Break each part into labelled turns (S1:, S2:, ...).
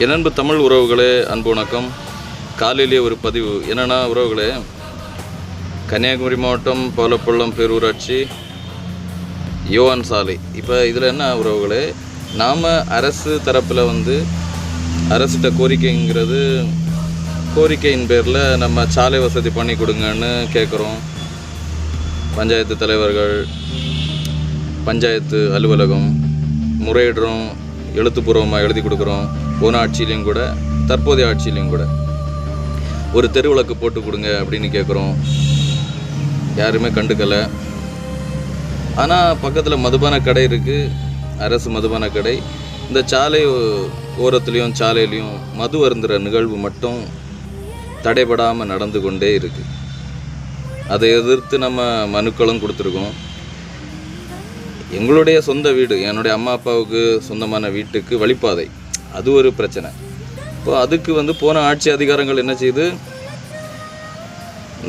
S1: என் அன்பு தமிழ் உறவுகளே, அன்பு வணக்கம். காலையிலேயே ஒரு பதிவு என்னென்னா உறவுகளே, கன்னியாகுமரி மாவட்டம் பவளப்பள்ளம் பேரூராட்சி யோவான் சாலை. இப்போ இதில் என்ன உறவுகளே, நாம் அரசு தரப்பில் அரசிட்ட கோரிக்கையின் பேரில் நம்ம சாலை வசதி பண்ணி கொடுங்கன்னு கேட்குறோம். பஞ்சாயத்து தலைவர்கள், பஞ்சாயத்து அலுவலகம் முறையிடுறோம், எழுத்துப்பூர்வமாக எழுதி கொடுக்குறோம். போன ஆட்சியிலையும் கூட, தற்போதைய ஆட்சியிலையும் கூட ஒரு தெருவிளக்கு போட்டு கொடுங்க அப்படின்னு கேட்குறோம். யாருமே கண்டுக்கலை. ஆனால் பக்கத்தில் மதுபான கடை இருக்குது, அரசு மதுபான கடை. இந்த சாலை ஓரத்துலேயும் சாலையிலையும் மது அருந்துகிற நிகழ்வு மட்டும் தடைபடாமல் நடந்து கொண்டே இருக்குது. அதை எதிர்த்து நம்ம மனுக்களும் கொடுத்துருக்கோம். எங்களுடைய சொந்த வீடு, என்னுடைய அம்மா அப்பாவுக்கு சொந்தமான வீட்டுக்கு வழிப்பாதை, அது ஒரு பிரச்சனை. இப்போ அதுக்கு போன ஆட்சி அதிகாரங்கள் என்ன செய்யுது,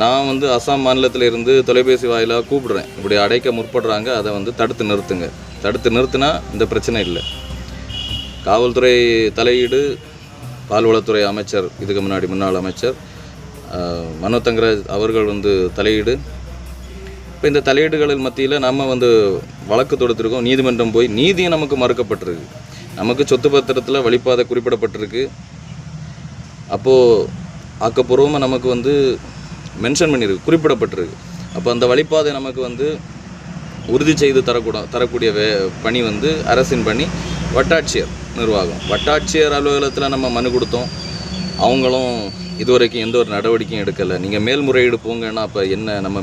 S1: நான் அசாம் மாநிலத்தில் இருந்து தொலைபேசி வாயிலாக கூப்பிடுறேன், இப்படி அடைக்க முற்படுறாங்க, அதை தடுத்து நிறுத்துங்க. தடுத்து நிறுத்தினா இந்த பிரச்சனை இல்லை. காவல்துறை தலையீடு, பால்வளத்துறை அமைச்சர், இதுக்கு முன்னாள் அமைச்சர் மனோ தங்கராஜ் அவர்கள் தலையீடு. இப்போ இந்த தலையீடுகளின் மத்தியில் நம்ம வழக்கு தொடுத்திருக்கோம். நீதிமன்றம் போய் நீதியும் நமக்கு மறுக்கப்பட்டிருக்கு. நமக்கு சொத்து பத்திரத்தில் வழிப்பாதை குறிப்பிடப்பட்டிருக்கு. அப்போது ஆக்கப்பூர்வமாக நமக்கு மென்ஷன் பண்ணியிருக்கு, குறிப்பிடப்பட்டிருக்கு. அப்போ அந்த வழிப்பாதை நமக்கு உறுதி செய்து தரக்கூடிய பணி அரசின் பணி. வட்டாட்சியர் நிர்வாகம், வட்டாட்சியர் அலுவலகத்தில் நம்ம மனு கொடுத்தோம். அவங்களும் இதுவரைக்கும் எந்த ஒரு நடவடிக்கையும் எடுக்கலை. நீங்கள் மேல்முறையீடு போங்கன்னா அப்போ என்ன, நம்ம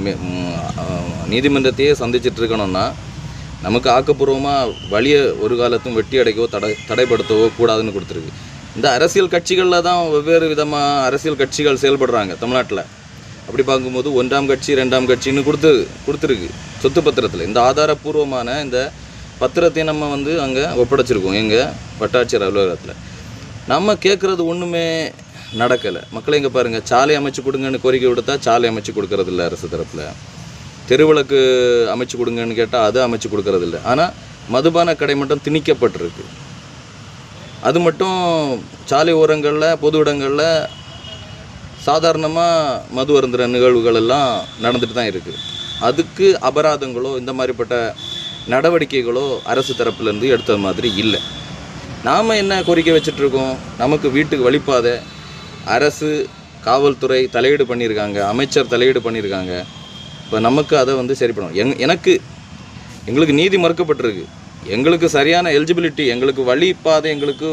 S1: நீதிமன்றத்தையே சந்திச்சுட்டு இருக்கணும்னா நமக்கு ஆக்கப்பூர்வமாக வழியை ஒரு காலத்தும் வெட்டி அடைக்கவோ தடைப்படுத்தவோ கூடாதுன்னு கொடுத்துருக்கு. இந்த அரசியல் கட்சிகளில் தான் வெவ்வேறு விதமாக அரசியல் கட்சிகள் செயல்படுறாங்க தமிழ்நாட்டில். அப்படி பார்க்கும்போது 1ஆம் கட்சி 2ஆம் கட்சின்னு கொடுத்துருக்கு சொத்து பத்திரத்தில். இந்த ஆதாரப்பூர்வமான இந்த பத்திரத்தையும் நம்ம அங்கே ஒப்படைச்சிருக்கோம் எங்கள் வட்டாட்சியர் அலுவலகத்தில். நம்ம கேட்குறது ஒன்றுமே நடக்கலை. மக்களை இங்கே பாருங்கள், சாலை அமைச்சு கொடுங்கன்னு கோரிக்கை விடுத்தா சாலை அமைச்சு கொடுக்கறதில்ல அரசு தரப்பில். தெருவிளக்கு அமைச்சு கொடுங்கன்னு கேட்டால் அதை அமைச்சு கொடுக்கறதில்ல. ஆனால் மதுபான கடை மட்டும் திணிக்கப்பட்டிருக்கு. அது மட்டும் சாலை ஓரங்களில், பொது இடங்களில் சாதாரணமாக மது அருந்துகிற நிகழ்வுகள் எல்லாம் நடந்துட்டு தான் இருக்குது. அதுக்கு அபராதங்களோ இந்த மாதிரிப்பட்ட நடவடிக்கைகளோ அரசு தரப்புலேருந்து எடுத்த மாதிரி இல்லை. நாம் என்ன கோரிக்கை வச்சிட்ருக்கோம், நமக்கு வீட்டுக்கு வழிப்பாதை அரசு, காவல்துறை தலையீடு பண்ணியிருக்காங்க, அமைச்சர் தலையீடு பண்ணியிருக்காங்க. இப்போ நமக்கு அதை சரி பண்ணணும். எங்களுக்கு நீதி மறுக்கப்பட்டிருக்கு. எங்களுக்கு சரியான எலிஜிபிலிட்டி, எங்களுக்கு வழிப்பாதை, எங்களுக்கு